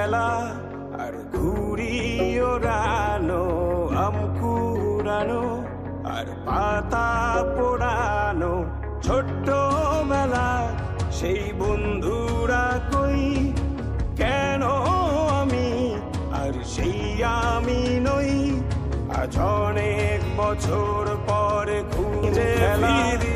খেলা আর ঘুড়ি ওড়ানো, আম কুড়ানো আর পাতা পোড়ানো, ছোট্ট বেলা সেই বন্ধুরা কই, কেন আমি আর সেই আমি নই। আজ অনেক বছর পরে খুঁজে ফিরি